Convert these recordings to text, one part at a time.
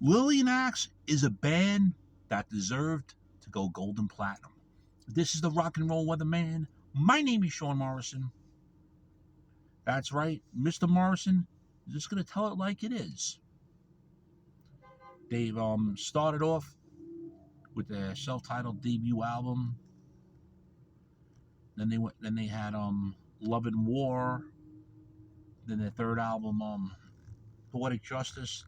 Lillian Axe is a band that deserved to go gold and platinum. This is the Rock and Roll Weatherman. My name is Sean Morrison. That's right, Mr. Morrison is just going to tell it like it is. They've started off with their self-titled debut album. Then they had Love and War. Then their third album, Poetic Justice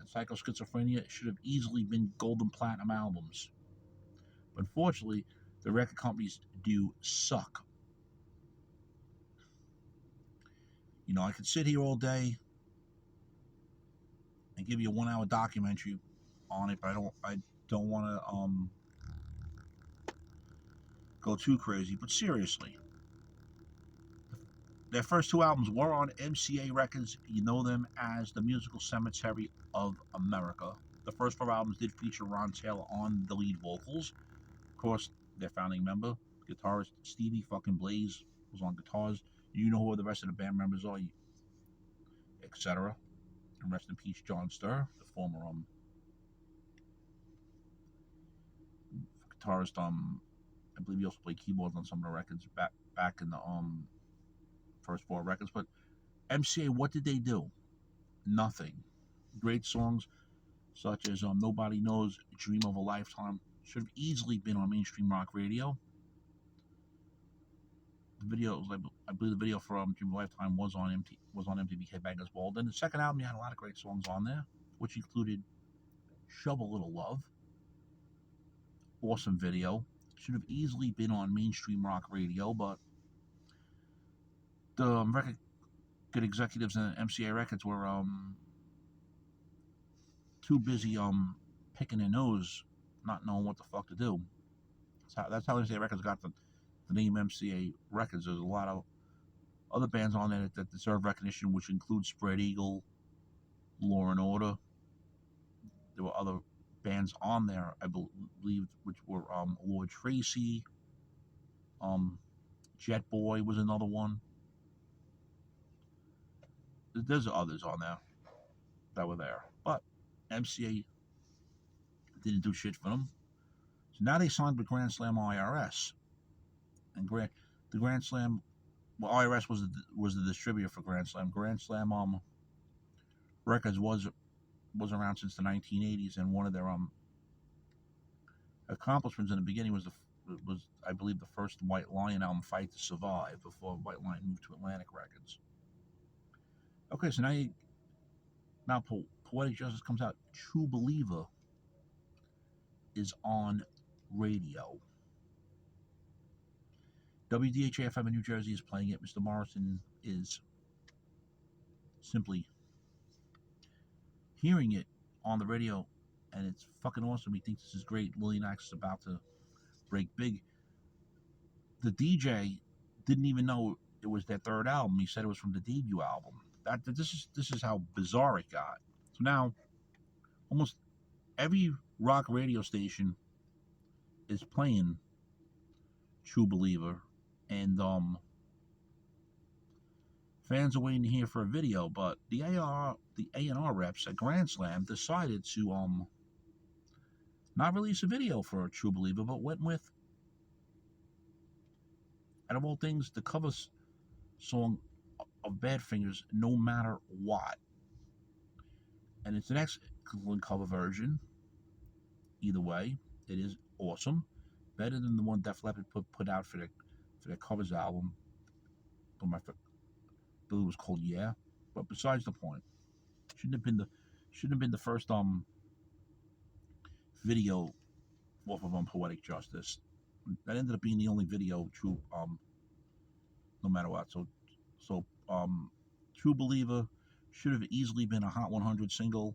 and Psycho Schizophrenia, should have easily been gold and platinum albums. But unfortunately, the record companies do suck. You know, I could sit here all day and give you a 1 hour documentary on it, but I don't want to go too crazy. But seriously, their first two albums were on MCA Records. You know them as the Musical Cemetery of America. The first four albums did feature Ron Taylor on the lead vocals. Of course, their founding member, guitarist Stevie fucking Blaze, was on guitars. You know who the rest of the band members are, etc. And rest in peace, John Sturr, the former guitarist. I believe he also played keyboards on some of the records back in the first four records. But MCA, what did they do? Nothing. Great songs such as Nobody Knows, Dream of a Lifetime should have easily been on mainstream rock radio. The video, I believe, the video for Dream of a Lifetime was on MTV Headbangers Ball. Then the second album, you had a lot of great songs on there, which included "Shove a Little Love," awesome video. Should have easily been on mainstream rock radio, but the record executives and MCA Records were too busy picking their nose, not knowing what the fuck to do. That's how MCA Records got the name MCA Records. There's a lot of other bands on there that deserve recognition, which include Spread Eagle, Law and Order. There were other bands on there, I believe, which were Lord Tracy, Jet Boy was another one. There's others on there that were there, but MCA didn't do shit for them. So now they signed with Grand Slam IRS, and the Grand Slam, well, IRS was the distributor for Grand Slam. Grand Slam Records was around since the 1980s, and one of their accomplishments in the beginning was I believe the first White Lion album, Fight to Survive, before White Lion moved to Atlantic Records. Okay, so now Poetic Justice comes out. True Believer is on radio. WDHA-FM in New Jersey is playing it. Mr. Morrison is simply hearing it on the radio, and it's fucking awesome. He thinks this is great. Lillian Axe is about to break big. The DJ didn't even know it was their third album. He said it was from the debut album. This is how bizarre it got. So now, almost every rock radio station is playing True Believer, and fans are waiting to hear for a video. But the A&R reps at Grand Slam decided to not release a video for True Believer, but went with, out of all things, the cover song of Badfinger's "No Matter What," and it's an excellent cover version. Either way, it is awesome, better than the one Def Leppard put out for their covers album. I believe it was called "Yeah," but besides the point, shouldn't have been the first video off of Poetic Justice. That ended up being the only video. True, no matter what. So True Believer should have easily been a Hot 100 single,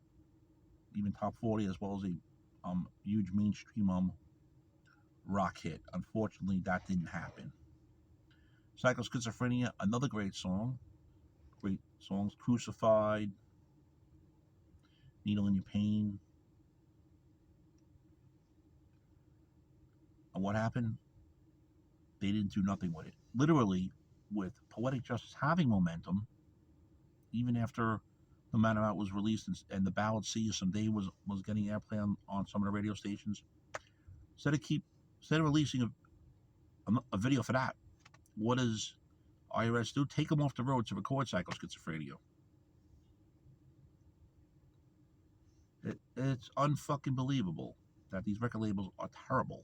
even top 40, as well as a huge mainstream rock hit. Unfortunately, that didn't happen. Psycho Schizophrenia, another great song. Great songs. Crucified, Needle in Your Pain. And what happened? They didn't do nothing with it. Literally, with Poetic Justice having momentum, even after No Matter What was released, and the ballad "See You Someday" was getting airplay on some of the radio stations. Instead of releasing a video for that, what does IRS do? Take them off the road to record Psycho Schizophrenia. It's unfucking believable that these record labels are terrible.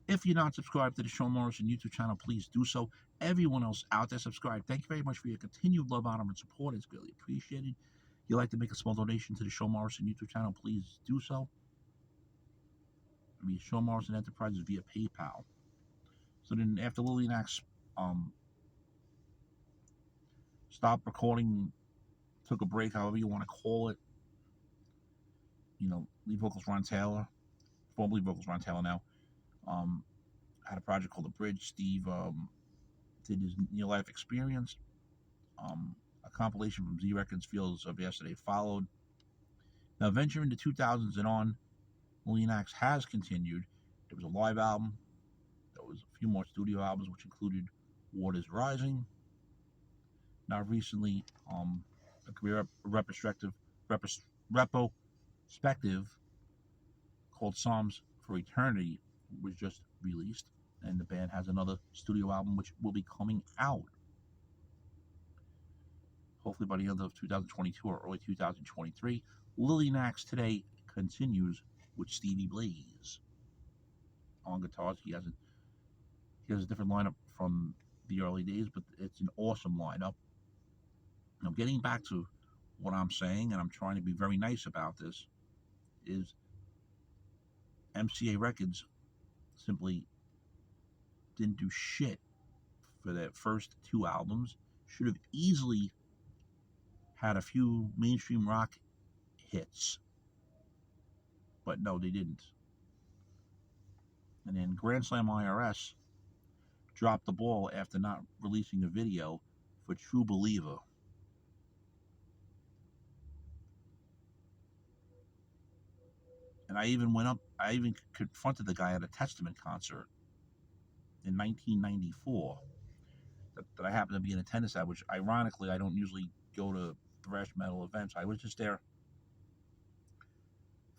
If you're not subscribed to the Sean Morrison YouTube channel, please do so. Everyone else out there, subscribe. Thank you very much for your continued love, honor, and support. It's greatly appreciated. If you'd like to make a small donation to the Sean Morrison YouTube channel, please do so. Via Sean Morrison Enterprises via PayPal. So then after Lillian Axe stopped recording, took a break, however you want to call it, lead vocals Ron Taylor, formerly vocals Ron Taylor now, had a project called The Bridge. Steve did his near-life experience. A compilation from Z Records, Fields of Yesterday, followed. Now, venturing into 2000s and on, Lillian Axe has continued. There was a live album. There was a few more studio albums, which included Waters Rising. Now, recently, a career retrospective called Psalms for Eternity was just released, and the band has another studio album which will be coming out hopefully by the end of 2022 or early 2023. Lillian Axe today continues with Stevie Blaze on guitars. He has a different lineup from the early days, but it's an awesome lineup. Now, getting back to what I'm saying, and I'm trying to be very nice about this, is MCA Records simply didn't do shit for their first two albums. Should have easily had a few mainstream rock hits, but no, they didn't. And then Grand Slam IRS dropped the ball after not releasing a video for True Believer. And I even confronted the guy at a Testament concert in 1994 that I happened to be in attendance at, which ironically I don't usually go to thrash metal events. I was just there.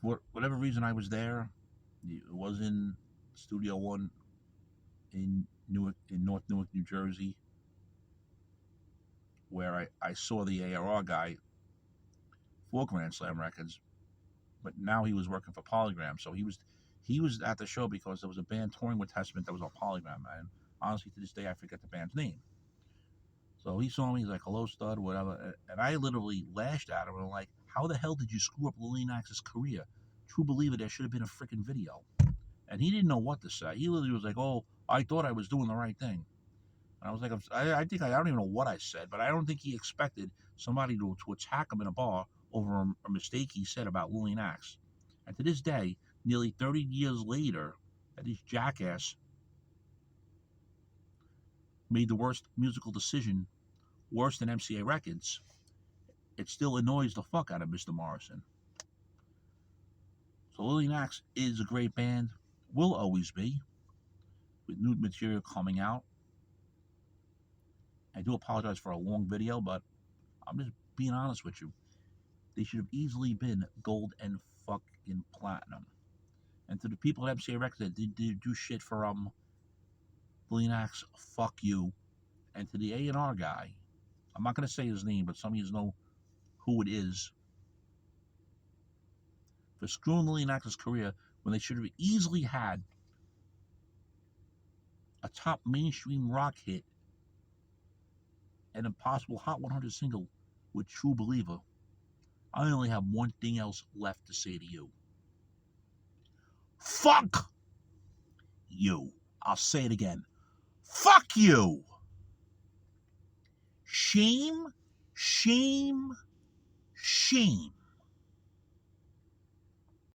For whatever reason I was there. It was in Studio One in North Newark, New Jersey, where I saw the ARR guy for Grand Slam Records, but now he was working for Polygram. So he was at the show because there was a band touring with Testament that was on Polygram, and honestly to this day I forget the band's name. So he saw me, he's like, "Hello, stud," whatever, and I literally lashed at him and I'm like, "How the hell did you screw up Lillian Axe's career? True Believer, there should have been a freaking video." And he didn't know what to say. He literally was like, "Oh, I thought I was doing the right thing." And I was like, I don't even know what I said, but I don't think he expected somebody to attack him in a bar over a mistake he said about Lillian Axe. And to this day, nearly 30 years later, that this jackass made the worst musical decision, worse than MCA Records, it still annoys the fuck out of Mr. Morrison. So Lillian Axe is a great band, will always be, with new material coming out. I do apologize for a long video, but I'm just being honest with you. They should have easily been gold and fucking platinum. And to the people at MCA Records that did do shit for Lillian Axe, fuck you. And to the A&R guy, I'm not going to say his name, but some of you know who it is, for screwing Lillian Axe's career when they should have easily had a top mainstream rock hit and a possible Hot 100 single with True Believer. I only have one thing else left to say to you. Fuck you. I'll say it again. Fuck you. Shame, shame, shame.